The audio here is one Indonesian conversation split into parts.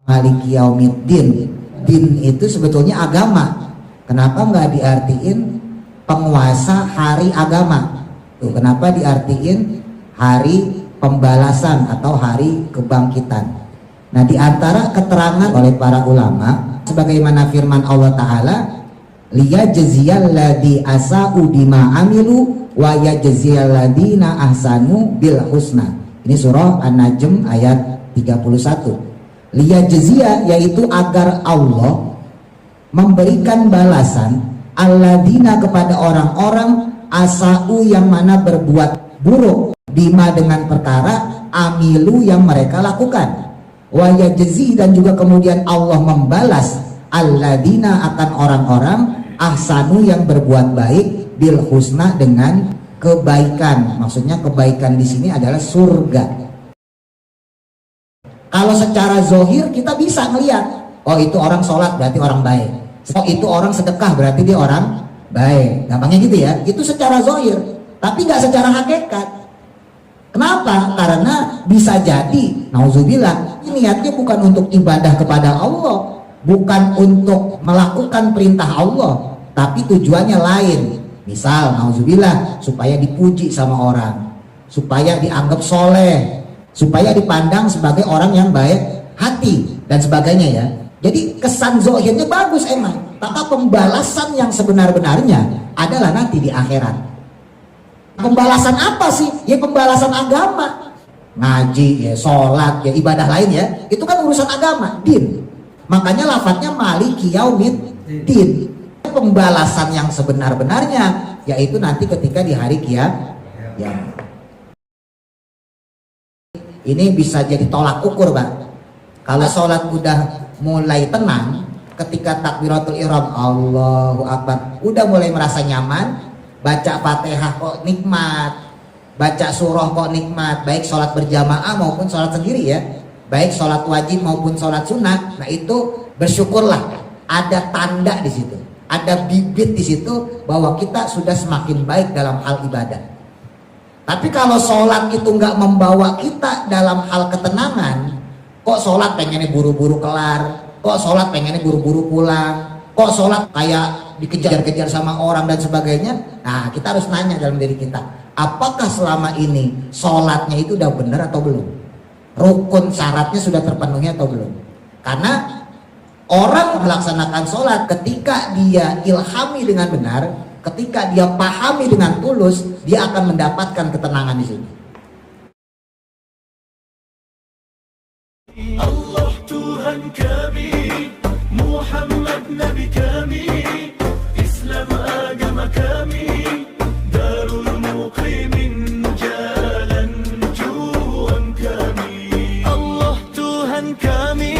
Maliki yaumiddin. Din itu sebetulnya agama. Kenapa nggak diartiin penguasa hari agama? Tuh, kenapa diartiin hari pembalasan atau hari kebangkitan? Nah, di antara keterangan oleh para ulama, sebagaimana firman Allah Ta'ala, liyajziyal ladzi asa'u bima amilu wa yajziyal ladzina ahsanu bil husna. Ini surah An-Najm ayat 31. Liyajziya, yaitu agar Allah memberikan balasan alladzina, kepada orang-orang asa'u yang mana berbuat buruk, bima dengan perkara amilu yang mereka lakukan, wa yajzi, dan juga kemudian Allah membalas alladzina, akan orang-orang ahsanu yang berbuat baik, bil husna, dengan kebaikan. Maksudnya kebaikan di sini adalah surga. Kalau secara zohir kita bisa ngelihat, oh itu orang sholat berarti orang baik, oh itu orang sedekah berarti dia orang baik, gampangnya gitu ya. Itu secara zohir, tapi nggak secara hakikat. Kenapa? Karena bisa jadi, nauzubillah, niatnya bukan untuk ibadah kepada Allah, bukan untuk melakukan perintah Allah, tapi tujuannya lain. Misal, nauzubillah, supaya dipuji sama orang, supaya dianggap soleh, supaya dipandang sebagai orang yang baik hati, dan sebagainya ya. Jadi kesan zohirnya bagus emang, tapi pembalasan yang sebenar-benarnya adalah nanti di akhirat. Pembalasan apa sih? Ya pembalasan agama, ngaji ya, sholat ya, ibadah lain ya, itu kan urusan agama, din. Makanya lafadznya maliki yaumiddin. Pembalasan yang sebenar-benarnya yaitu nanti ketika di hari kiamat. Ini bisa jadi tolak ukur, Pak. Kalau sholat udah mulai tenang, ketika takbiratul ihram Allahu Akbar udah mulai merasa nyaman, baca Fatihah kok nikmat, baca surah kok nikmat, baik sholat berjamaah maupun sholat sendiri ya, baik sholat wajib maupun sholat sunnah. Nah itu bersyukurlah, ada tanda di situ, ada bibit di situ bahwa kita sudah semakin baik dalam hal ibadah. Tapi kalau sholat itu nggak membawa kita dalam hal ketenangan, kok sholat pengennya buru-buru kelar, kok sholat pengennya buru-buru pulang, kok sholat kayak dikejar-kejar sama orang dan sebagainya. Nah kita harus nanya dalam diri kita, apakah selama ini sholatnya itu udah benar atau belum? Rukun syaratnya sudah terpenuhi atau belum? Karena orang melaksanakan sholat ketika dia ilhami dengan benar, ketika dia pahami dengan tulus, dia akan mendapatkan ketenangan di sini. Allah Tuhan kami, Muhammad Nabi kami, Islam agama kami, Darul Muqimin jalan juang kami. Allah Tuhan kami,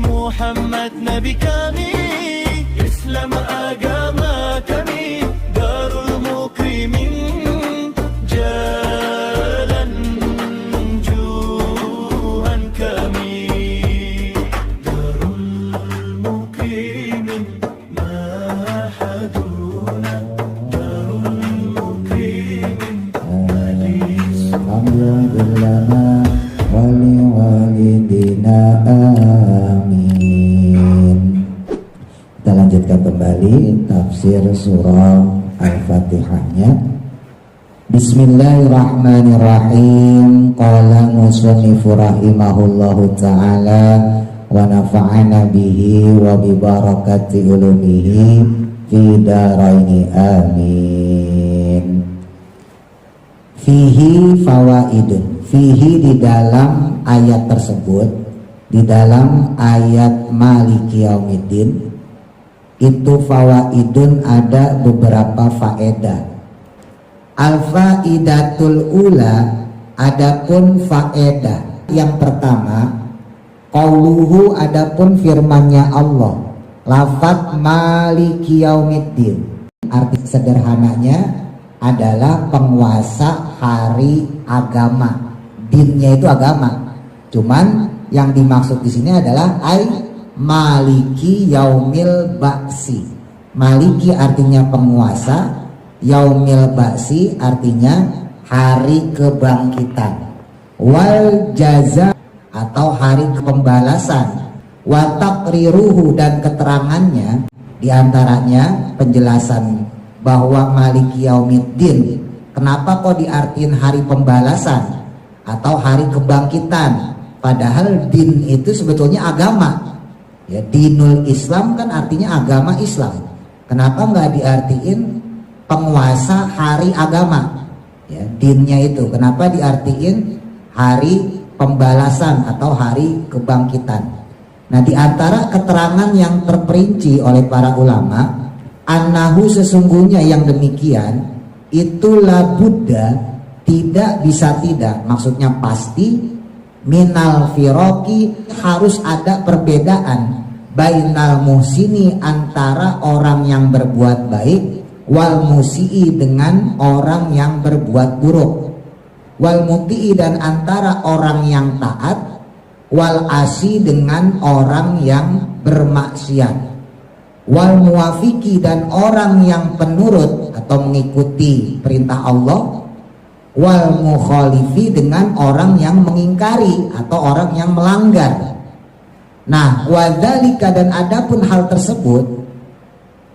Muhammad Nabi kami, Islam agama kami, Darul Muqimin jalan juhan kami. Darul Muqimin mahaduna, Darul Muqimin alhamdulillah wali walidina amin. Kita lanjutkan kembali tafsir surah Al-Fatihahnya. Bismillahirrahmanirrahim. Qala musannifu rahimahullahu ta'ala wa nafa'ana bihi wa bi barakati ulumihi fi daraini amin. Fihi fawaidun. Fihi, di dalam ayat tersebut, di dalam ayat Maliki Yaumiddin itu fawaidun, ada beberapa faedah. Al-faidatul ula, adapun faedah yang pertama, qauluhu, adapun firman-Nya Allah, lafadz Maliki Yaumiddin, arti sederhananya adalah penguasa hari agama. Dinnya itu agama, cuman yang dimaksud di sini adalah Maliki Yaumil Ba'si. Maliki artinya penguasa, Yaumil Ba'si artinya hari kebangkitan, wal jaza atau hari pembalasan, wa taqriruhu dan keterangannya, diantaranya penjelasan bahwa Maliki Yaumiddin kenapa kok diartiin hari pembalasan atau hari kebangkitan, padahal din itu sebetulnya agama ya, dinul Islam kan artinya agama Islam. Kenapa nggak diartiin penguasa hari agama ya, dinnya itu kenapa diartiin hari pembalasan atau hari kebangkitan. Nah, di antara keterangan yang terperinci oleh para ulama, annahu sesungguhnya yang demikian itu la Buddha tidak bisa tidak, maksudnya pasti, minal firoki harus ada perbedaan bainal muhsini antara orang yang berbuat baik wal musii dengan orang yang berbuat buruk, wal mutii dan antara orang yang taat, wal asi dengan orang yang bermaksiat, wal muwafiki dan orang yang penurut atau mengikuti perintah Allah, wal mukhalifi dengan orang yang mengingkari atau orang yang melanggar. Nah, wadzalika dan adapun hal tersebut,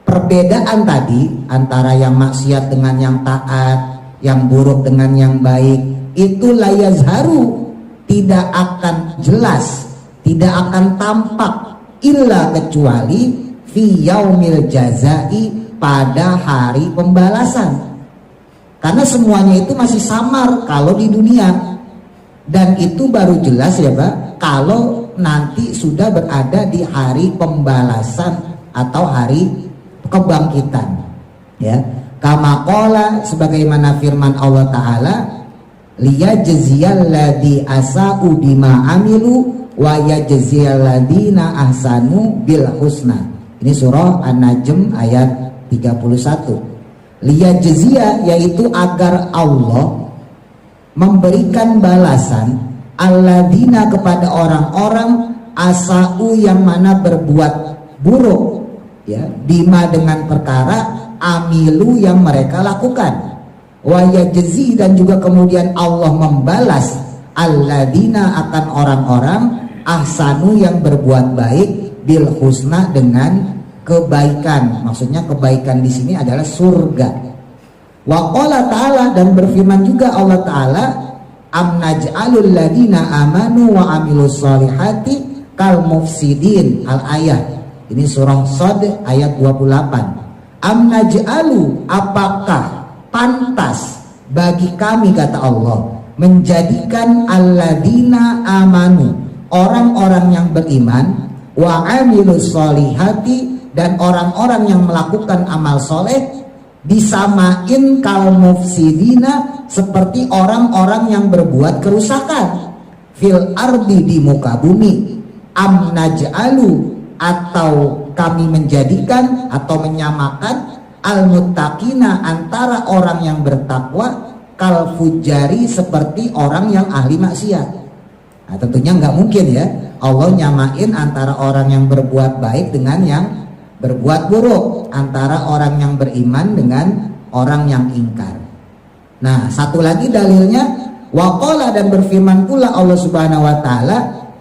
perbedaan tadi antara yang maksiat dengan yang taat, yang buruk dengan yang baik, itu la yazharu tidak akan jelas, tidak akan tampak illa kecuali fi yaumil jazai pada hari pembalasan. Karena semuanya itu masih samar kalau di dunia, dan itu baru jelas ya Pak kalau nanti sudah berada di hari pembalasan atau hari kebangkitan ya. Kama qala sebagaimana firman Allah Ta'ala, liyajziyal ladzi asa'u bima amilu wa yajziyal ladzina ahsanu bil husna. Ini surah An-Najm ayat 31. Liyajziya yaitu agar Allah memberikan balasan alladzina kepada orang-orang asa'u yang mana berbuat buruk ya, bima dengan perkara amilu yang mereka lakukan, wa yajzi dan juga kemudian Allah membalas alladzina akan orang-orang ahsanu yang berbuat baik bil husna dengan kebaikan. Maksudnya kebaikan di sini adalah surga. Wa qala ta'ala dan berfirman juga Allah Ta'ala, am naj'alul ladina amanu wa amilus solihati kal mufsidin al ayat. Ini surah Shad ayat 28. Am naj'alu apakah pantas bagi kami kata Allah menjadikan alladina amanu orang-orang yang beriman wa amilus solihati dan orang-orang yang melakukan amal soleh disamain kal mufsidina seperti orang-orang yang berbuat kerusakan fil ardi di muka bumi. Am naj'alu atau kami menjadikan atau menyamakan al muttaqina antara orang yang bertakwa kal fujari seperti orang yang ahli maksiat. Nah, tentunya nggak mungkin ya Allah nyamain antara orang yang berbuat baik dengan yang berbuat buruk, antara orang yang beriman dengan orang yang ingkar. Nah, satu lagi dalilnya waqala dan berfirman pula Allah Subhanahu wa taala,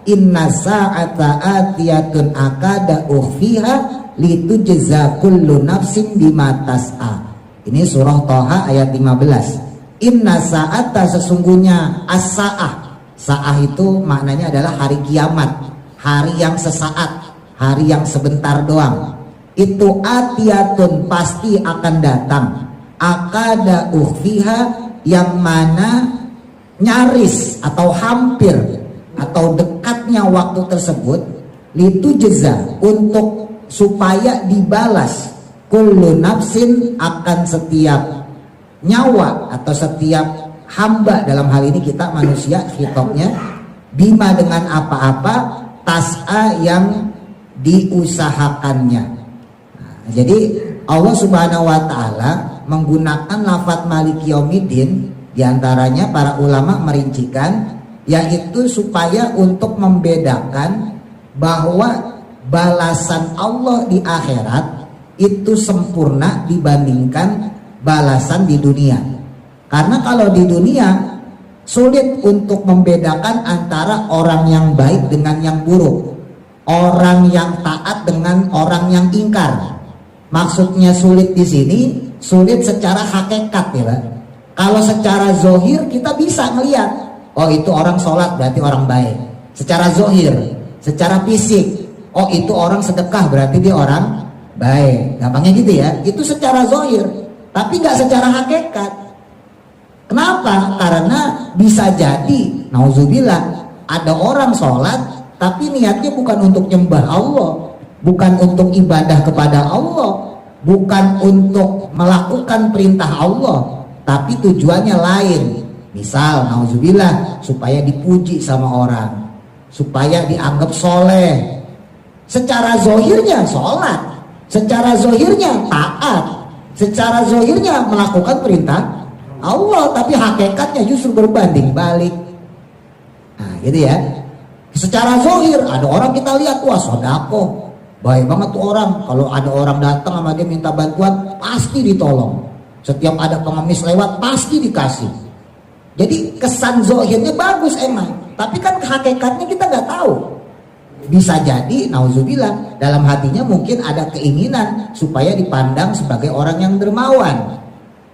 inna sa'ata atiyatun akada ukhfiha litujza kullu nafsin bima tas'a. Ini surah Thaha ayat 15. Inna sa'ata sesungguhnya as-sa'ah. Sa'ah itu maknanya adalah hari kiamat, hari yang sesaat, hari yang sebentar doang. Itu atiyatun pasti akan datang. Akada ukhfiha yang mana nyaris atau hampir atau dekatnya waktu tersebut litujza untuk supaya dibalas kullu nafsin akan setiap nyawa atau setiap hamba, dalam hal ini kita manusia khitabnya, bima dengan apa-apa tas'a yang diusahakannya. Nah, jadi Allah Subhanahu wa taala menggunakan lafadz Maliki Yaumiddin, diantaranya para ulama merincikan yaitu supaya untuk membedakan bahwa balasan Allah di akhirat itu sempurna dibandingkan balasan di dunia. Karena kalau di dunia sulit untuk membedakan antara orang yang baik dengan yang buruk. orang yang taat dengan orang yang ingkar. Maksudnya sulit di sini, sulit secara hakikat ya Pak. Kalau secara zohir kita bisa ngelihat, oh itu orang sholat berarti orang baik. Secara zohir, secara fisik, oh itu orang sedekah berarti dia orang baik. Gampangnya gitu ya. Itu secara zohir, tapi nggak secara hakikat. Kenapa? Karena bisa jadi, nauzubillah, ada orang sholat tapi niatnya bukan untuk nyembah Allah, bukan untuk ibadah kepada Allah, bukan untuk melakukan perintah Allah, tapi tujuannya lain. Misal, nauzubillah, supaya dipuji sama orang, supaya dianggap soleh. Secara zohirnya sholat, secara zohirnya taat, secara zohirnya melakukan perintah Allah, tapi hakikatnya justru berbanding balik. Nah gitu ya. Secara zohir ada orang kita lihat, wah sodako, baik banget tuh orang. Kalau ada orang datang sama dia minta bantuan, pasti ditolong. Setiap ada pengemis lewat, pasti dikasih. Jadi kesan zohirnya bagus emang, tapi kan hakikatnya kita nggak tahu. Bisa jadi, nauzubillah, dalam hatinya mungkin ada keinginan supaya dipandang sebagai orang yang dermawan,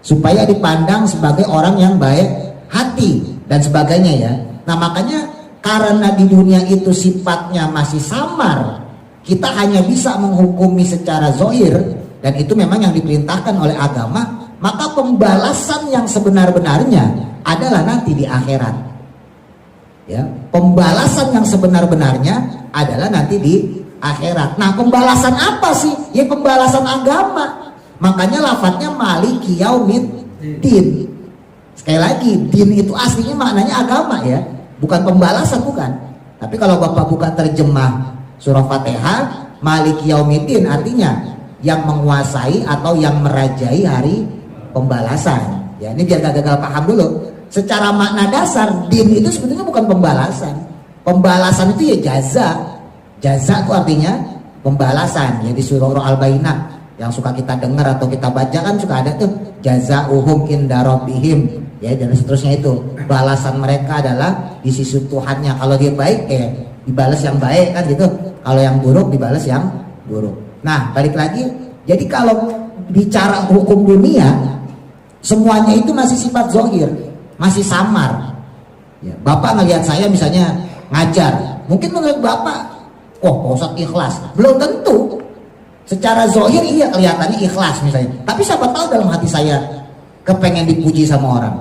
supaya dipandang sebagai orang yang baik hati dan sebagainya ya. Nah makanya karena di dunia itu sifatnya masih samar, kita hanya bisa menghukumi secara zohir, dan itu memang yang diperintahkan oleh agama. Maka pembalasan yang sebenar-benarnya adalah nanti di akhirat ya. Pembalasan yang sebenar-benarnya adalah nanti di akhirat. Nah pembalasan apa sih? Ya pembalasan agama. Makanya lafadznya maliki yaumiddin. Sekali lagi, din itu aslinya maknanya agama ya, bukan pembalasan, bukan. Tapi kalau Bapak buka terjemah surah Fatihah, maliki yaumiddin artinya yang menguasai atau yang merajai hari pembalasan. Ya ini biar gak gagal paham dulu. Secara makna dasar, din itu sebetulnya bukan pembalasan. Pembalasan itu ya jaza. Jaza itu artinya pembalasan. Ya di surah Al-Bayyinah yang suka kita dengar atau kita baca kan suka ada tuh jazauhum inda rabbihim ya, dan seterusnya. Itu balasan mereka adalah di sisi Tuhannya. Kalau dia baik dibalas yang baik kan gitu, kalau yang buruk dibalas yang buruk. Nah balik lagi, jadi kalau bicara hukum dunia semuanya itu masih sifat zohir, masih samar ya. Bapak ngelihat saya misalnya ngajar, mungkin menurut Bapak, oh Pak Ustadz ikhlas, belum tentu. Secara zohir iya kelihatannya ikhlas misalnya, tapi siapa tahu dalam hati saya kepengen dipuji sama orang.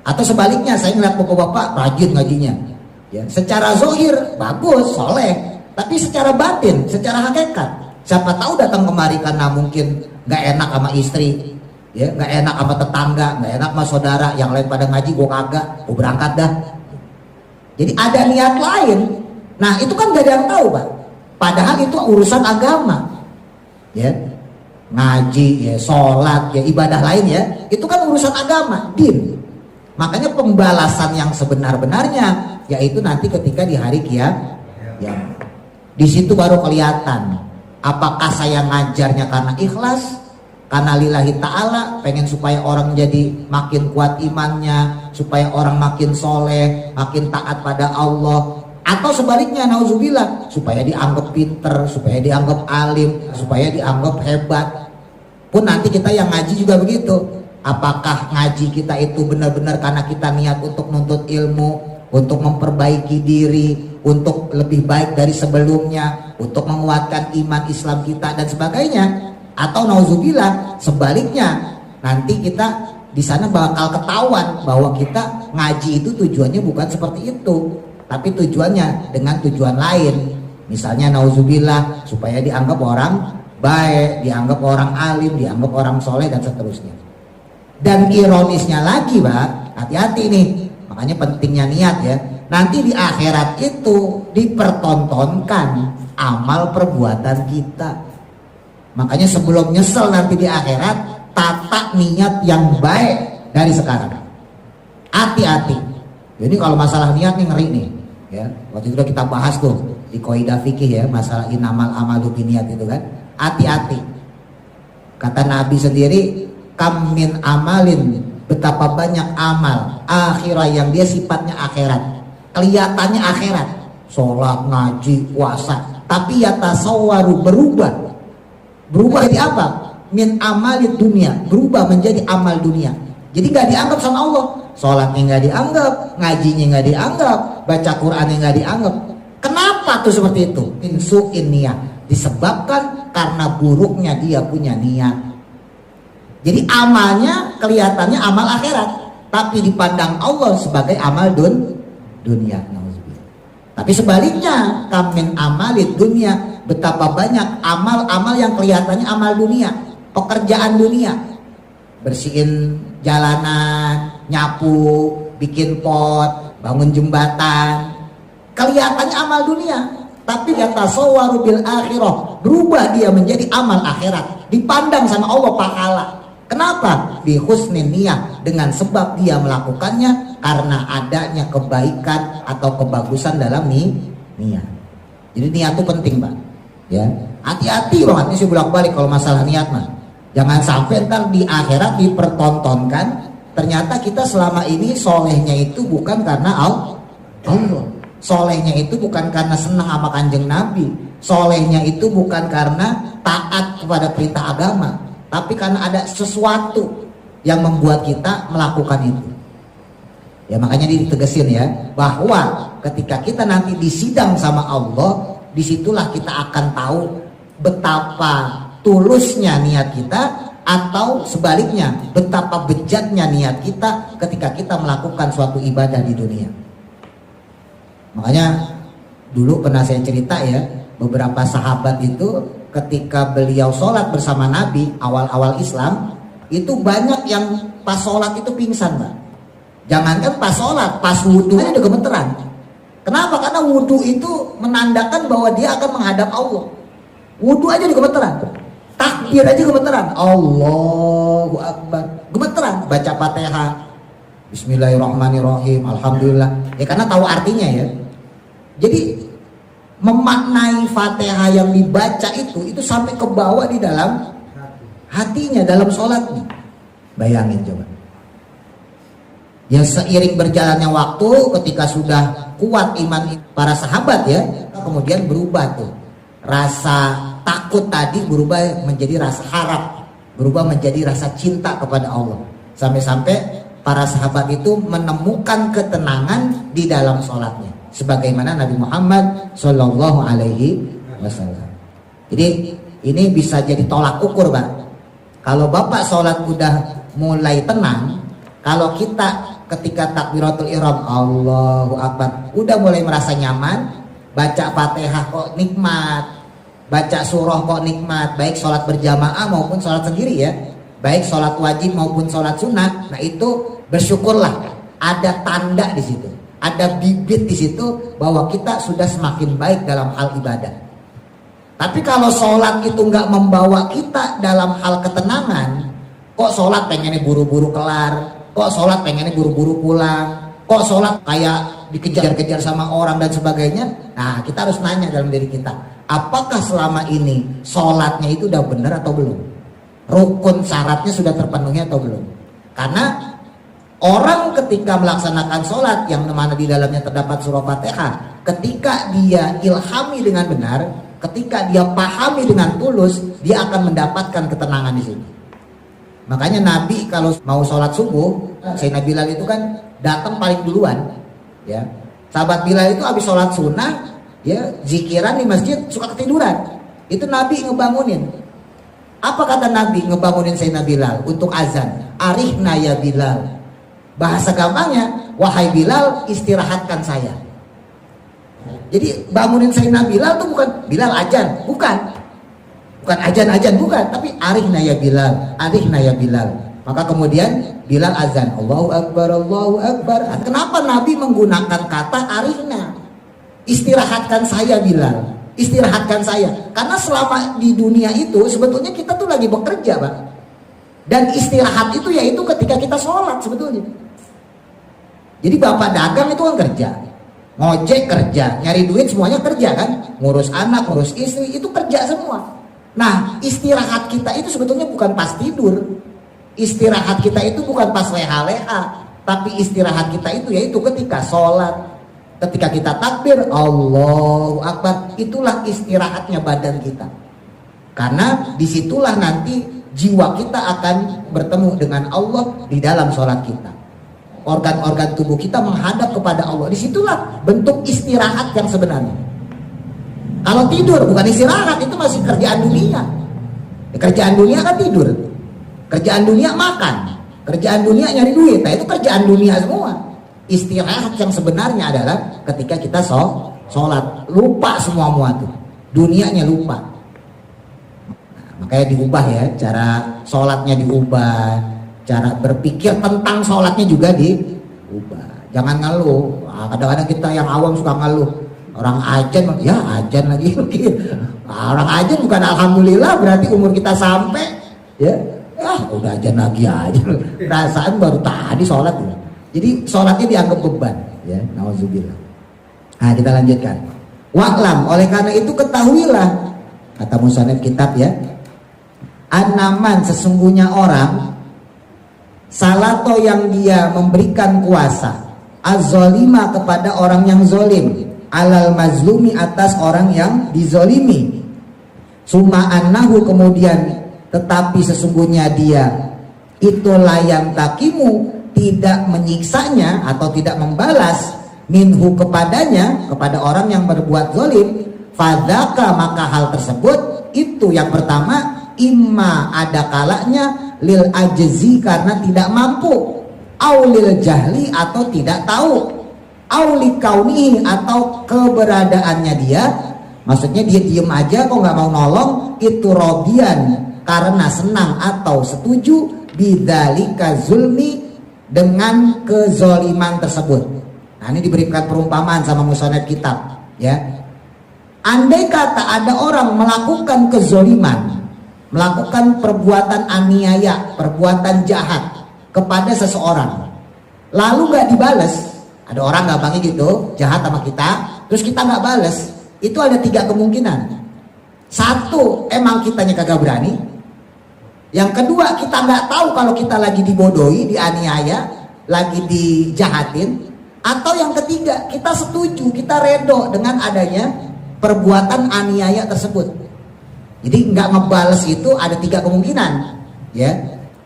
Atau sebaliknya, saya ngeliat bapak-bapak rajin ngajinya ya, secara zohir bagus, soleh, tapi secara batin, secara hakikat, siapa tahu datang kemari karena mungkin gak enak sama istri ya, gak enak sama tetangga, gak enak sama saudara, yang lain pada ngaji gue kagak, gue berangkat dah. Jadi ada niat lain. Nah itu kan gak ada yang tahu Pak, padahal itu urusan agama ya, ngaji ya, sholat ya, ibadah lain ya, itu kan urusan agama, din. Makanya pembalasan yang sebenar-benarnya yaitu nanti ketika di hari kiamat ya. Di situ baru kelihatan apakah saya ngajarnya karena ikhlas, karena lillahi ta'ala, pengen supaya orang jadi makin kuat imannya, supaya orang makin soleh, makin taat pada Allah, atau sebaliknya nauzubillah, supaya dianggap pinter, supaya dianggap alim, supaya dianggap hebat. Pun nanti kita yang ngaji juga begitu. Apakah ngaji kita itu benar-benar karena kita niat untuk nuntut ilmu, untuk memperbaiki diri, untuk lebih baik dari sebelumnya, untuk menguatkan iman Islam kita dan sebagainya, atau nauzubillah sebaliknya, nanti kita di sana bakal ketahuan bahwa kita ngaji itu tujuannya bukan seperti itu, tapi tujuannya dengan tujuan lain. Misalnya nauzubillah supaya dianggap orang baik, dianggap orang alim, dianggap orang soleh dan seterusnya. Dan ironisnya lagi Pak, hati-hati nih, makanya pentingnya niat ya. Nanti di akhirat itu dipertontonkan amal perbuatan kita. Makanya sebelum nyesel nanti di akhirat, tata niat yang baik dari sekarang. Hati-hati. Jadi kalau masalah niat nih ngeri nih ya. Waktu itu udah kita bahas tuh di Qaidah Fikih ya, masalah inamal amalu biniyat itu kan. Hati-hati. Kata Nabi sendiri, kam min amalin, betapa banyak amal akhirah yang dia sifatnya akhirat, kelihatannya akhirat, sholat, ngaji, puasa, tapi yatasawwaru berubah jadi apa? Min amalid dunia, berubah menjadi amal dunia. Jadi nggak dianggap sama Allah, sholatnya nggak dianggap, ngajinya nggak dianggap, baca Qurannya nggak dianggap. Kenapa tuh seperti itu? Insu'in niat, disebabkan karena buruknya dia punya niat. Jadi amalnya kelihatannya amal akhirat, tapi dipandang Allah sebagai amal dunia. Tapi sebaliknya, kamin amalid dunia, betapa banyak amal-amal yang kelihatannya amal dunia, pekerjaan dunia, bersihin jalanan, nyapu, bikin pot, bangun jembatan, kelihatannya amal dunia, tapi yatasawwaru bil akhirah, berubah dia menjadi amal akhirat, dipandang sama Allah pahala. Kenapa? Bi husnin niyah, dengan sebab dia melakukannya karena adanya kebaikan atau kebagusan dalam niat. Jadi niat itu penting, Pak. Ya, hati-hati banget ini, saya bolak-balik kalau masalah niat mah. Jangan sampai ntar di akhirat dipertontonkan ternyata kita selama ini solehnya itu bukan karena Allah. Solehnya itu bukan karena senang sama kanjeng Nabi. Solehnya itu bukan karena taat kepada perintah agama, tapi karena ada sesuatu yang membuat kita melakukan itu. Ya makanya ditegesin ya, bahwa ketika kita nanti disidang sama Allah, disitulah kita akan tahu betapa tulusnya niat kita, atau sebaliknya betapa bejatnya niat kita ketika kita melakukan suatu ibadah di dunia. Makanya dulu pernah saya cerita ya, beberapa sahabat itu ketika beliau sholat bersama Nabi awal-awal Islam, itu banyak yang pas sholat itu pingsan, Pak. Jangankan pas sholat, pas wudhu aja udah gemeteran. Kenapa? Karena wudhu itu menandakan bahwa dia akan menghadap Allah. Wudhu aja udah gemeteran, takbir aja gemeteran, Allahu Akbar, gemeteran, baca Fatihah, Bismillahirrahmanirrahim, Alhamdulillah. Ya karena tahu artinya ya. Jadi memaknai Fatihah yang dibaca itu sampai ke bawah di dalam hatinya, dalam sholatnya. Bayangin coba. Ya seiring berjalannya waktu, ketika sudah kuat iman para sahabat ya, kemudian berubah tuh. Rasa takut tadi berubah menjadi rasa harap, berubah menjadi rasa cinta kepada Allah. Sampai-sampai para sahabat itu menemukan ketenangan di dalam sholatnya, sebagaimana Nabi Muhammad Shallallahu Alaihi Wasallam. Jadi ini bisa jadi tolak ukur, Pak. Kalau Bapak sholat udah mulai tenang, kalau kita ketika takbiratul ihram Allahu Akbar udah mulai merasa nyaman, baca Fatihah kok nikmat, baca surah kok nikmat, baik sholat berjamaah maupun sholat sendiri ya, baik sholat wajib maupun sholat sunnah. Nah itu bersyukurlah, ada tanda di situ, ada bibit di situ bahwa kita sudah semakin baik dalam hal ibadah. Tapi kalau sholat itu nggak membawa kita dalam hal ketenangan, kok sholat pengennya buru-buru kelar, kok sholat pengennya buru-buru pulang, kok sholat kayak dikejar-kejar sama orang dan sebagainya. Nah kita harus nanya dalam diri kita, apakah selama ini sholatnya itu udah benar atau belum? Rukun syaratnya sudah terpenuhi atau belum? Karena orang ketika melaksanakan sholat yang mana di dalamnya terdapat surah Fatihah, ketika dia ilhami dengan benar, ketika dia pahami dengan tulus, dia akan mendapatkan ketenangan di sini. Makanya Nabi kalau mau sholat subuh, Sayyidina Bilal itu kan datang paling duluan, ya. Sahabat Bilal itu habis sholat sunnah, ya zikiran di masjid suka ketiduran. Itu Nabi ngebangunin. Apa kata Nabi ngebangunin Sayyidina Bilal untuk azan? Arihna ya Bilal. Bahasa gampangnya, wahai Bilal, istirahatkan saya. Jadi bangunin Sayyidina Bilal itu bukan Bilal ajan, bukan ajan-ajan, bukan, tapi arihna ya Bilal, arihna ya Bilal. Maka kemudian Bilal azan, Allahu Akbar, Allahu Akbar. Kenapa Nabi menggunakan kata arihna? Istirahatkan saya Bilal, istirahatkan saya. Karena selama di dunia itu sebetulnya kita tuh lagi bekerja, Pak. Dan istirahat itu yaitu ketika kita sholat sebetulnya. Jadi bapak dagang itu kan kerja, ngojek kerja, nyari duit semuanya kerja kan, ngurus anak, ngurus istri, itu kerja semua. Nah istirahat kita itu sebetulnya bukan pas tidur, istirahat kita itu bukan pas leha-leha, tapi istirahat kita itu yaitu ketika sholat, Ketika kita takbir Allahu Akbar, itulah istirahatnya badan kita. Karena disitulah nanti jiwa kita akan bertemu dengan Allah di dalam sholat kita. Organ-organ tubuh kita menghadap kepada Allah. Disitulah bentuk istirahat yang sebenarnya. Kalau tidur bukan istirahat, itu masih kerjaan dunia. Kerjaan dunia kan tidur. Kerjaan dunia makan. Kerjaan dunia nyari duit. Nah itu kerjaan dunia semua. Istirahat yang sebenarnya adalah ketika kita sholat. Lupa semua tuh. Dunianya lupa. Nah, makanya diubah ya. Cara sholatnya diubah. Cara berpikir tentang sholatnya juga diubah. Jangan ngeluh. Nah, kadang-kadang kita yang awam suka ngeluh. Orang ajan, ya ajan lagi. Orang ajan bukan alhamdulillah berarti umur kita sampai. Ya, udah ajan lagi aja. Perasaan baru tadi sholat. Ya. Jadi sholatnya dianggap beban. Ya, nauzubillah. Nah kita lanjutkan. Wa'lam, oleh karena itu ketahuilah, kata musannif kitab ya, anaman sesungguhnya orang salato yang dia memberikan kuasa az-zalima kepada orang yang zolim, alal mazlumi atas orang yang dizolimi, summa annahu kemudian tetapi sesungguhnya dia itu layang takimu tidak menyiksanya atau tidak membalas minhu kepadanya, kepada orang yang berbuat zolim, fadzaka maka hal tersebut itu yang pertama imma ada kalanya lil ajzi karena tidak mampu, au lil jahli atau tidak tahu, au li kaunihi atau keberadaannya dia, maksudnya dia diem aja kok nggak mau nolong, itu rodian karena senang atau setuju bidzalika zulmi dengan kezoliman tersebut. Nah ini diberikan perumpamaan sama musannif kitab ya. Andai kata ada orang melakukan kezoliman, melakukan perbuatan aniaya, perbuatan jahat kepada seseorang, lalu nggak dibales, ada orang gampangnya gitu jahat sama kita, terus kita nggak bales, itu ada 3 kemungkinan. Satu, emang kitanya kagak berani. Yang kedua, kita nggak tahu kalau kita lagi dibodohi, dianiaya, lagi dijahatin. Atau yang ketiga, kita setuju, kita redo dengan adanya perbuatan aniaya tersebut. Jadi nggak ngebales itu ada 3 kemungkinan, ya.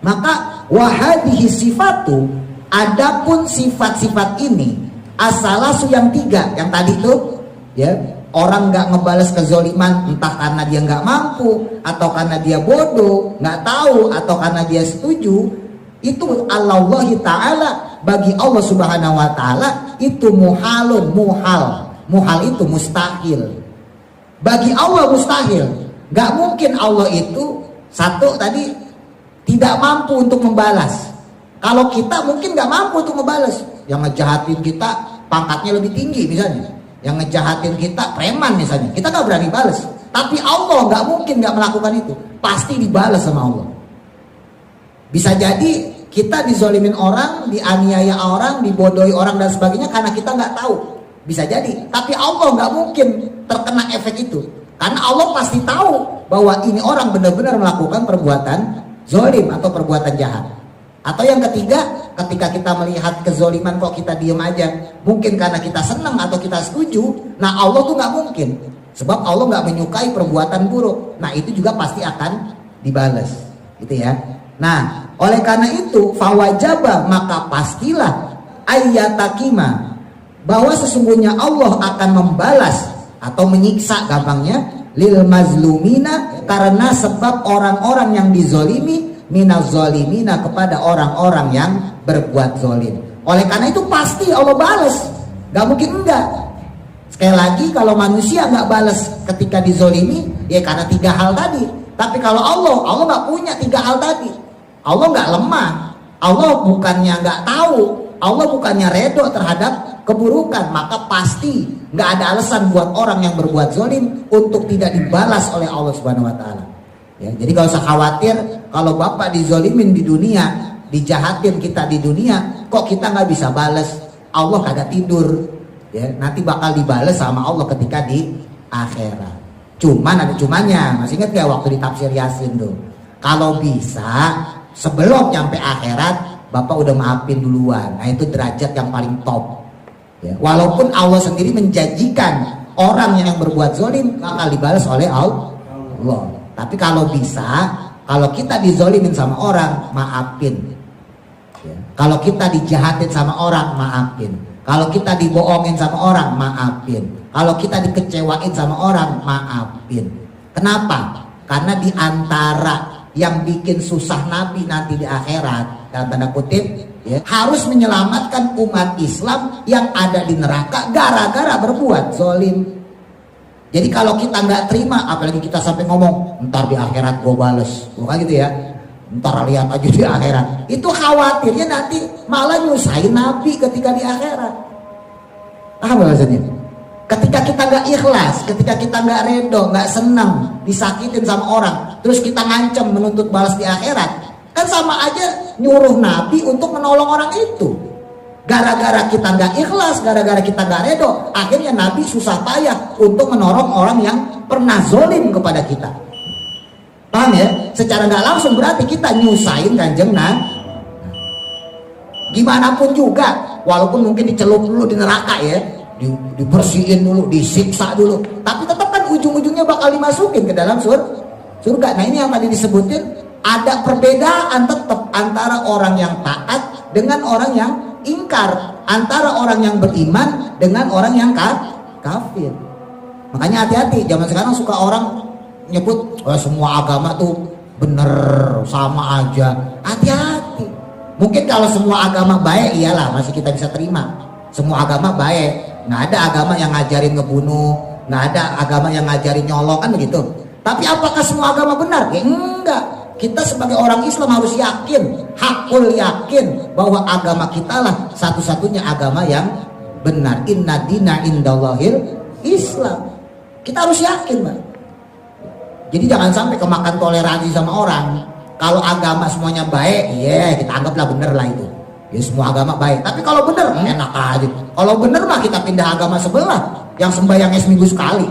Maka wahadihi sifatu, adapun sifat-sifat ini, asalasu yang 3, yang tadi tuh, ya. Orang nggak ngebales kezoliman entah karena dia nggak mampu, atau karena dia bodoh, nggak tahu, atau karena dia setuju, itu Allahi ta'ala, bagi Allah subhanahu wa ta'ala itu muhalun, muhal itu mustahil, bagi Allah mustahil. Nggak mungkin Allah itu satu tadi tidak mampu untuk membalas. Kalau kita mungkin nggak mampu untuk membalas, yang ngejahatin kita pangkatnya lebih tinggi misalnya, yang ngejahatin kita preman misalnya, kita nggak berani balas. Tapi Allah nggak mungkin nggak melakukan itu, pasti dibalas sama Allah. Bisa jadi kita dizolimin orang, dianiaya orang, dibodohi orang dan sebagainya karena kita nggak tahu, bisa jadi. Tapi Allah nggak mungkin terkena efek itu, karena Allah pasti tahu bahwa ini orang benar-benar melakukan perbuatan zolim atau perbuatan jahat. Atau yang ketiga, ketika kita melihat kezoliman kok kita diem aja, mungkin karena kita senang atau kita setuju. Nah Allah tuh nggak mungkin, sebab Allah nggak menyukai perbuatan buruk. Nah itu juga pasti akan dibalas, gitu ya. Nah oleh karena itu fawajaba maka pastilah ayatakima, bahwa sesungguhnya Allah akan membalas atau menyiksa gampangnya lil mazlumina, karena sebab orang-orang yang dizolimi, minaz zolimina, kepada orang-orang yang berbuat zolim. Oleh karena itu pasti Allah balas, gak mungkin enggak. Sekali lagi, kalau manusia gak balas ketika dizolimi, ya karena 3 hal tadi. Tapi kalau Allah gak punya 3 hal tadi. Allah gak lemah, Allah bukannya gak tahu, Allah bukannya redo terhadap keburukan. Maka pasti gak ada alasan buat orang yang berbuat zolim untuk tidak dibalas oleh Allah subhanahu wa ta'ala. Ya, jadi gak usah khawatir kalau bapak dizolimin di dunia, dijahatin kita di dunia, kok kita nggak bisa balas. Allah kagak tidur, ya, nanti bakal dibalas sama Allah ketika di akhirat. Cuman ada cumannya, masih ingat gak waktu di tafsir Yasin tuh, kalau bisa sebelum nyampe akhirat bapak udah maafin duluan. Nah itu derajat yang paling top. Ya, walaupun Allah sendiri menjanjikan orang yang berbuat zolim bakal dibalas oleh Allah. Tapi kalau bisa, kalau kita dizolimin sama orang, maafin. Ya. Kalau kita dijahatin sama orang, maafin. Kalau kita dibohongin sama orang, maafin. Kalau kita dikecewain sama orang, maafin. Kenapa? Karena di antara yang bikin susah Nabi nanti di akhirat, dalam tanda kutip, ya, harus menyelamatkan umat Islam yang ada di neraka gara-gara berbuat zolim. Jadi kalau kita nggak terima, apalagi kita sampai ngomong, ntar di akhirat gue bales, bukan gitu ya, ntar lihat aja di akhirat. Itu khawatirnya nanti malah nyusahin Nabi ketika di akhirat. Paham maksudnya? Ketika kita nggak ikhlas, ketika kita nggak redo, nggak senang, disakitin sama orang, terus kita ngancam menuntut balas di akhirat, kan sama aja nyuruh Nabi untuk menolong orang itu. Gara-gara kita nggak ikhlas, gara-gara kita nggak redo, akhirnya Nabi susah payah untuk menolong orang yang pernah zolim kepada kita. Paham ya? Secara nggak langsung berarti kita nyusahin Kanjeng Nabi. Gimana pun juga, walaupun mungkin dicelup dulu di neraka ya, dibersihin dulu, disiksa dulu, tapi tetap kan ujung-ujungnya bakal dimasukin ke dalam surga. Nah ini yang tadi disebutin, ada perbedaan tetap antara orang yang taat dengan orang yang ingkar, antara orang yang beriman dengan orang yang kafir. Makanya hati-hati, zaman sekarang suka orang nyebut semua agama tuh bener sama aja. Hati-hati. Mungkin kalau semua agama baik, iyalah masih kita bisa terima. Semua agama baik. Nggak ada agama yang ngajarin ngebunuh, nggak ada agama yang ngajarin nyolong, kan begitu. Tapi apakah semua agama benar? Ya enggak. Kita sebagai orang Islam harus yakin, hakul yakin bahwa agama kita lah satu-satunya agama yang benar. Inna dina indallahil Islam. Kita harus yakin, Mbak. Jadi jangan sampai kemakan toleransi sama orang. Kalau agama semuanya baik, ya kita anggaplah bener lah itu. Ya semua agama baik. Tapi kalau bener, enak aja. Kalau bener mah kita pindah agama sebelah yang sembahyangnya seminggu sekali.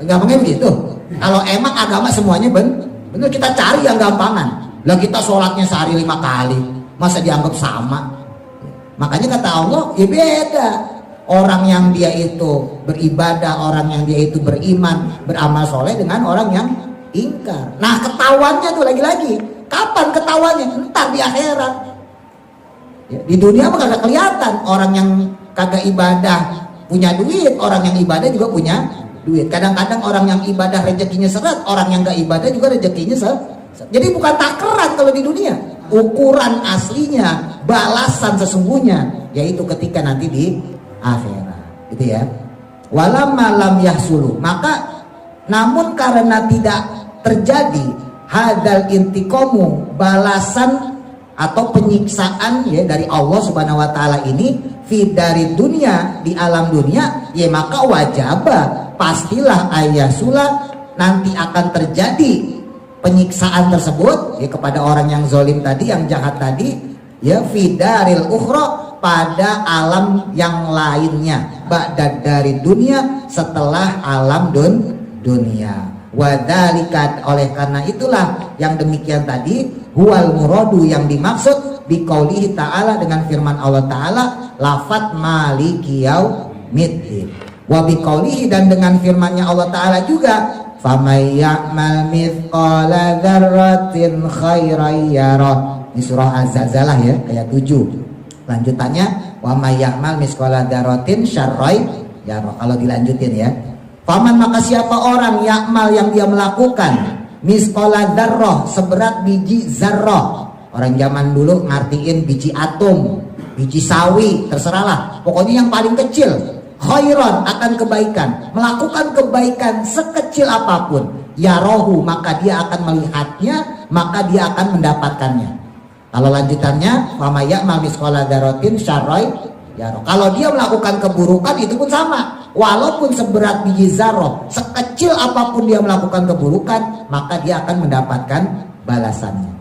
Enggak mungkin gitu. Kalau emang agama semuanya bener, kita cari yang gampangan. Lah kita sholatnya sehari 5 kali, masa dianggap sama? Makanya kata Allah, ya beda. Orang yang dia itu beribadah, orang yang dia itu beriman, beramal soleh dengan orang yang ingkar. Nah ketahuannya tuh lagi-lagi, kapan ketahuannya? Entar di akhirat. Ya, di dunia mah kagak kelihatan. Orang yang kagak ibadah punya duit, orang yang ibadah juga punya duit. Kadang-kadang orang yang ibadah rezekinya seret, orang yang gak ibadah juga rezekinya seret. Jadi bukan takaran kalau di dunia. Ukuran aslinya, balasan sesungguhnya, yaitu ketika nanti di akhirat, gitu ya. Walamma lam yahsulu, maka namun karena tidak terjadi hadal intiqamu, balasan atau penyiksaan ya dari Allah Subhanahu wa taala ini fi dari dunia, di alam dunia, ya maka wajaba, pastilah ayasula nanti akan terjadi penyiksaan tersebut ya kepada orang yang zalim tadi, yang jahat tadi, ya fi daril ukhra, pada alam yang lainnya, ba'da dari dunia, setelah alam dunia. Wadzalika, oleh karena itulah yang demikian tadi, huwal muradu, yang dimaksud biqaulihi ta'ala, dengan firman Allah ta'ala, lafat maliki yaumiddin, wa biqaulihi, dan dengan firmannya Allah ta'ala juga, famay ya'mal mithqala dzarratin khairan yarah. Ini surah Az-Zalzalah ya, ayat 7. Lanjutannya, wa may ya'mal mithqala dzarratin syarran yarah. Kalau dilanjutin ya, faman, maka siapa orang ya'mal, yang dia melakukan mithqala dzarrah, seberat biji zarrah. Orang zaman dulu ngartiin biji atom, biji sawi, terserahlah, pokoknya yang paling kecil. Khairan, akan kebaikan, melakukan kebaikan sekecil apapun, yarahu, maka dia akan melihatnya, maka dia akan mendapatkannya. Kalau lanjutannya, fama ya'mal mithqala dzarratin syarran yarah. Kalau dia melakukan keburukan, itu pun sama, walaupun seberat biji zarrah, sekecil apapun dia melakukan keburukan, maka dia akan mendapatkan balasannya.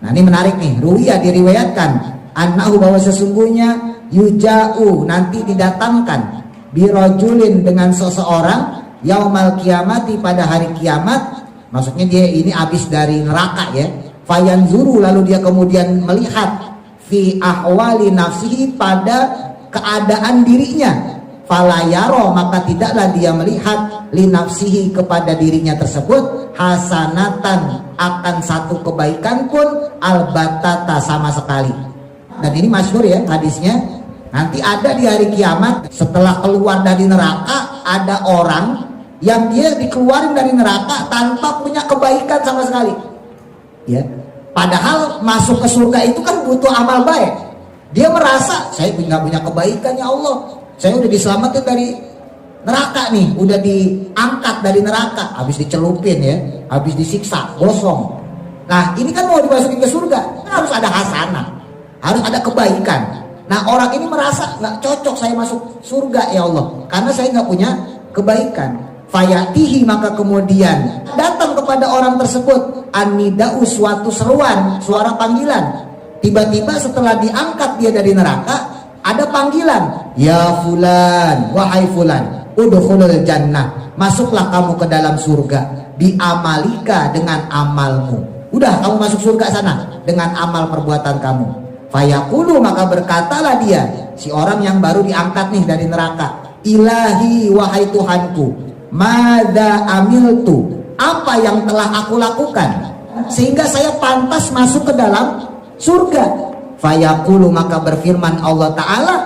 Nah ini menarik nih, ruwiyah, diriwayatkan, annahu, bahwa sesungguhnya yuja'u, nanti didatangkan, birojulin, dengan seseorang, yaumal kiamati, pada hari kiamat. Maksudnya dia ini habis dari neraka ya. Fayanzuru, lalu dia kemudian melihat, fi ahwali nafsihi, pada keadaan dirinya. Fala yaro, maka tidaklah dia melihat linafsihi kepada dirinya tersebut hasanatan, akan satu kebaikan pun, albatata sama sekali. Dan ini masyhur ya hadisnya. Nanti ada di hari kiamat, setelah keluar dari neraka, ada orang yang dia dikeluarin dari neraka tanpa punya kebaikan sama sekali. Ya, padahal masuk ke surga itu kan butuh amal baik. Dia merasa saya nggak punya kebaikan ya Allah. Saya udah diselamatkan dari neraka nih, udah diangkat dari neraka, habis dicelupin ya, habis disiksa, gosong. Nah ini kan mau dimasukin ke surga, harus ada hasanah, harus ada kebaikan. Nah orang ini merasa nggak cocok saya masuk surga ya Allah, karena saya nggak punya kebaikan. Fayatihi, maka kemudian datang kepada orang tersebut anidau, suatu seruan, suara panggilan. Tiba-tiba setelah diangkat dia dari neraka, ada panggilan, ya fulan, wahai fulan, udkhulul jannah, masuklah kamu ke dalam surga, biamalika, dengan amalmu. Udah kamu masuk surga sana dengan amal perbuatan kamu. Fayaqulu, maka berkatalah dia, si orang yang baru diangkat nih dari neraka, ilahi, wahai Tuhanku, madza amiltu, apa yang telah aku lakukan sehingga saya pantas masuk ke dalam surga. Fayaqulu, maka berfirman Allah Ta'ala,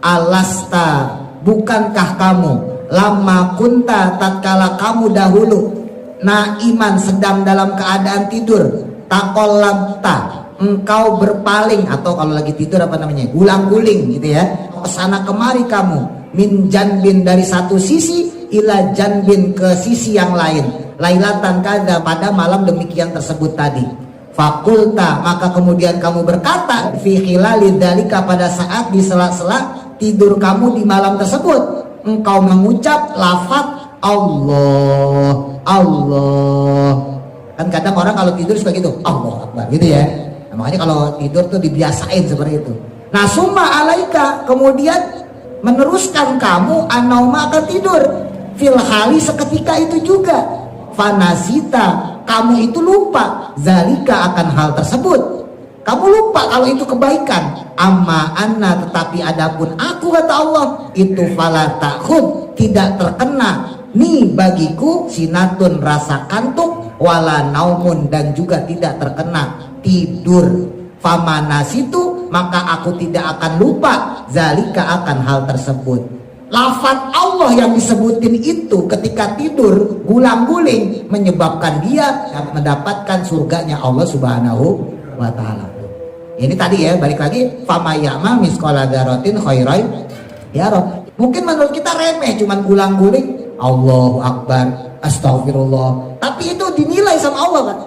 alasta, bukankah kamu, lama kunta, tatkala kamu dahulu, naiman, sedang dalam keadaan tidur, takolabta, engkau berpaling, atau kalau lagi tidur apa namanya, gulang-guling gitu ya, kesana kemari kamu, min janbin, dari satu sisi, ila janbin, ke sisi yang lain, lailatan kada, pada malam demikian tersebut tadi. Fakulta, maka kemudian kamu berkata, fi khilali dzalika, pada saat di sela-sela tidur kamu di malam tersebut, engkau mengucap lafaz Allah, Allah. Kan kadang orang kalau tidur suka gitu, Allah Akbar gitu ya. Nah, makanya kalau tidur tuh dibiasain seperti itu. Nah summa alaika, kemudian meneruskan kamu anauma, akan tidur, fil hali, seketika itu juga, fanasita, kamu itu lupa, zalika, akan hal tersebut. Kamu lupa kalau itu kebaikan. Amma anna, tetapi adapun aku, kata Allah, itu fala ta'khud, tidak terkena ni bagiku sinatun, rasa kantuk, wala naumun, dan juga tidak terkena tidur. Famanasitu, maka aku tidak akan lupa, zalika, akan hal tersebut. Lafaz Allah yang disebutin itu ketika tidur gulang-guling menyebabkan dia mendapatkan surganya Allah Subhanahu wa Ta'ala. Ini tadi ya, balik lagi, famayama misqala dzarratin khairan yara. Mungkin menurut kita remeh, cuman gulang-guling Allahu Akbar, astagfirullah, tapi itu dinilai sama Allah kan,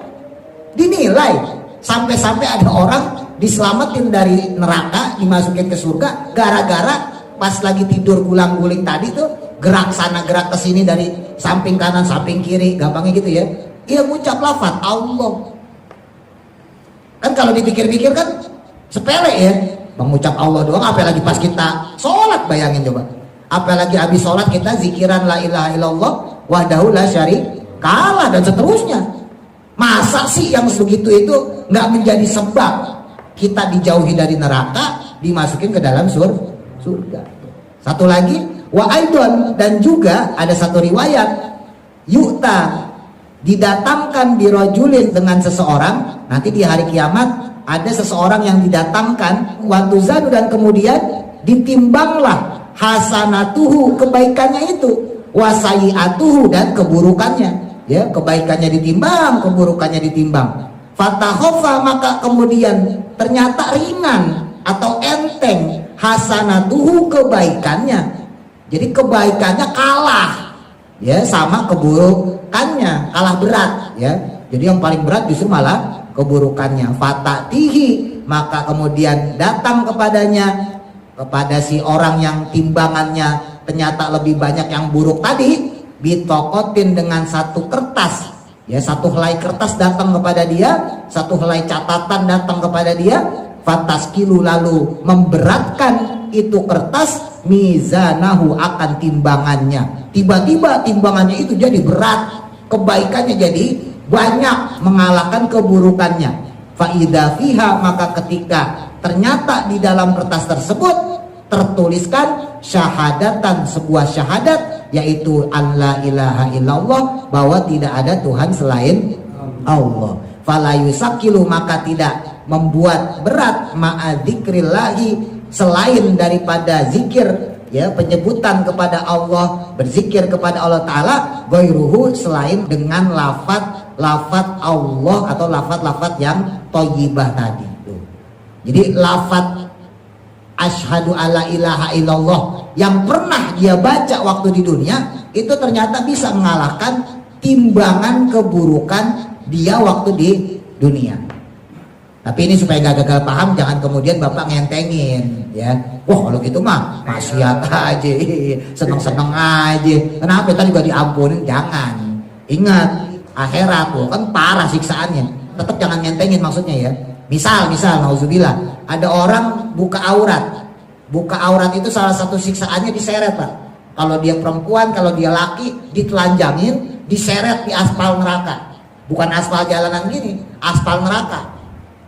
dinilai. Sampai-sampai ada orang diselamatin dari neraka, dimasukin ke surga gara-gara pas lagi tidur gulang-guling tadi tuh, gerak sana gerak ke sini, dari samping kanan samping kiri, gampangnya gitu ya, ia mengucap lafaz Allah. Kan kalau dipikir-pikir kan sepele ya, mengucap Allah doang, apalagi pas kita sholat, bayangin coba, apalagi habis sholat kita zikiran la ilaha illallah wahdahu la syarikalah dan seterusnya. Masa sih yang segitu itu nggak menjadi sebab kita dijauhi dari neraka, dimasukin ke dalam surga. Satu lagi, wa aidon, dan juga ada satu riwayat, yu'ta, didatangkan birojulin, dengan seseorang. Nanti di hari kiamat ada seseorang yang didatangkan, watuzanu, dan kemudian ditimbanglah hasanatuhu, kebaikannya itu, wasayiatuhu, dan keburukannya. Ya, kebaikannya ditimbang, keburukannya ditimbang. Fatahoffa, maka kemudian ternyata ringan atau enteng, hasanatuhu, kebaikannya. Jadi kebaikannya kalah ya sama keburukannya, kalah berat ya. Jadi yang paling berat justru malah keburukannya. Fatatihi, maka kemudian datang kepadanya, kepada si orang yang timbangannya ternyata lebih banyak yang buruk tadi, bitokotin, dengan satu kertas ya, satu helai kertas datang kepada dia, satu helai catatan datang kepada dia. Fataskilu, lalu memberatkan itu kertas, mizanahu, akan timbangannya. Tiba-tiba timbangannya itu jadi berat, kebaikannya jadi banyak mengalahkan keburukannya. Faida fiha, maka ketika ternyata di dalam kertas tersebut tertuliskan syahadatan, sebuah syahadat, yaitu alla ilaha illallah, bahwa tidak ada Tuhan selain Allah. Fala yusakilu, maka tidak membuat berat ma'adzikrillahi, selain daripada zikir, ya, penyebutan kepada Allah, berzikir kepada Allah Ta'ala, ghairuhu, selain dengan lafaz Allah atau lafaz yang thayyibah tadi. Jadi lafaz asyhadu alla ilaha illallah yang pernah dia baca waktu di dunia, itu ternyata bisa mengalahkan timbangan keburukan dia waktu di dunia. Tapi ini supaya gak gagal paham, jangan kemudian Bapak ngentengin, ya. Wah, kalau gitu mah maksiat aja, seneng-seneng aja. Kenapa tadi juga diampunin? Jangan. Ingat, akhirat tuh kan parah siksaannya. Tetap jangan ngentengin maksudnya, ya. Misal, nauzubillah, ada orang buka aurat. Buka aurat itu salah satu siksaannya diseret, Pak. Kalau dia perempuan, kalau dia laki, ditelanjangin, diseret di aspal neraka. Bukan aspal jalanan gini, aspal neraka.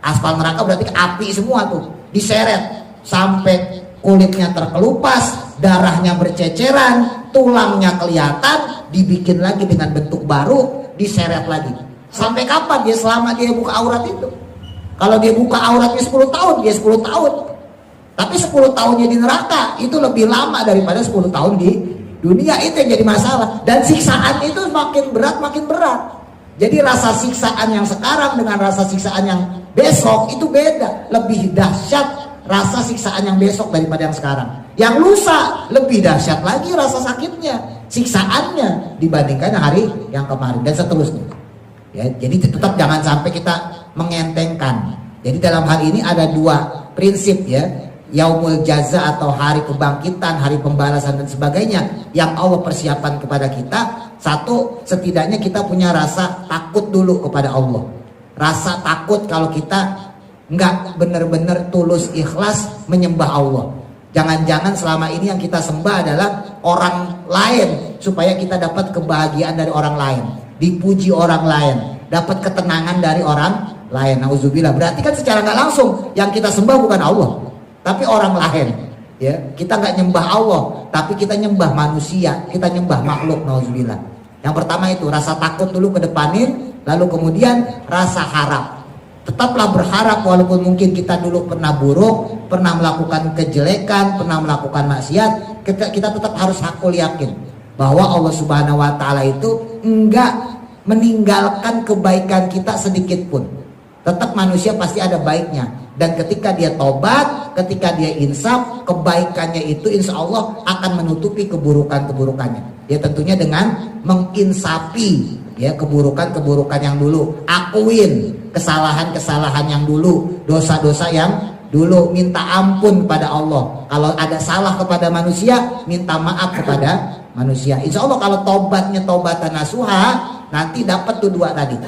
Aspal neraka berarti api semua tuh, diseret sampai kulitnya terkelupas, darahnya berceceran, tulangnya kelihatan, dibikin lagi dengan bentuk baru, diseret lagi. Sampai kapan dia selama dia buka aurat itu? Kalau dia buka auratnya 10 tahun, dia 10 tahun. Tapi 10 tahunnya di neraka itu lebih lama daripada 10 tahun di dunia. Itu yang jadi masalah. Dan siksaan itu makin berat. Jadi rasa siksaan yang sekarang dengan rasa siksaan yang besok itu beda. Lebih dahsyat rasa siksaan yang besok daripada yang sekarang. Yang lusa lebih dahsyat lagi rasa sakitnya, siksaannya dibandingkan hari yang kemarin, dan seterusnya. Ya, jadi tetap jangan sampai kita mengentengkan. Jadi dalam hal ini ada dua prinsip, ya. Yaumul jaza atau hari kebangkitan, hari pembalasan dan sebagainya yang Allah persiapkan kepada kita. Satu, setidaknya kita punya rasa takut dulu kepada Allah. Rasa takut kalau kita nggak benar-benar tulus ikhlas menyembah Allah. Jangan-jangan selama ini yang kita sembah adalah orang lain supaya kita dapat kebahagiaan dari orang lain, dipuji orang lain, dapat ketenangan dari orang lain. Nauzubillah. Berarti kan secara nggak langsung yang kita sembah bukan Allah, tapi orang lain. Ya, kita nggak nyembah Allah, tapi kita nyembah manusia, kita nyembah makhluk. Nauzubillah. Yang pertama itu rasa takut dulu kedepanin, lalu kemudian rasa harap. Tetaplah berharap walaupun mungkin kita dulu pernah buruk, pernah melakukan kejelekan, pernah melakukan maksiat, kita tetap harus hakul yakin bahwa Allah Subhanahu wa taala itu enggak meninggalkan kebaikan kita sedikit pun. Tetap manusia pasti ada baiknya, dan ketika dia tobat, ketika dia insaf, kebaikannya itu insya Allah akan menutupi keburukan-keburukannya. Ya tentunya dengan menginsafi, ya, keburukan-keburukan yang dulu, akuin kesalahan-kesalahan yang dulu, dosa-dosa yang dulu, minta ampun pada Allah. Kalau ada salah kepada manusia, minta maaf kepada manusia. Insya Allah kalau tobatnya tobatan nasuha, nanti dapat tuh dua tadi.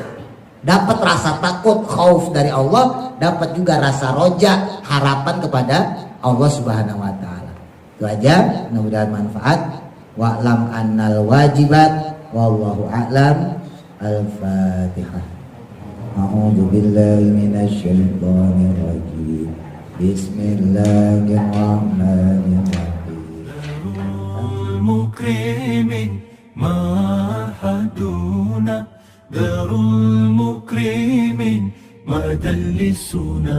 Dapat rasa takut, khauf dari Allah, dapat juga rasa roja, harapan kepada Allah Subhanahu wa taala. Itu aja, mudah-mudahan manfaat. Wa'lam annal wajibat wallahu a'lam. Al-Fatihah. A'udzu billahi minasy syaithanir rajim. Bismillahirrahmanirrahim. Mukrimin mahaduna, darul mukrimin madallisuna.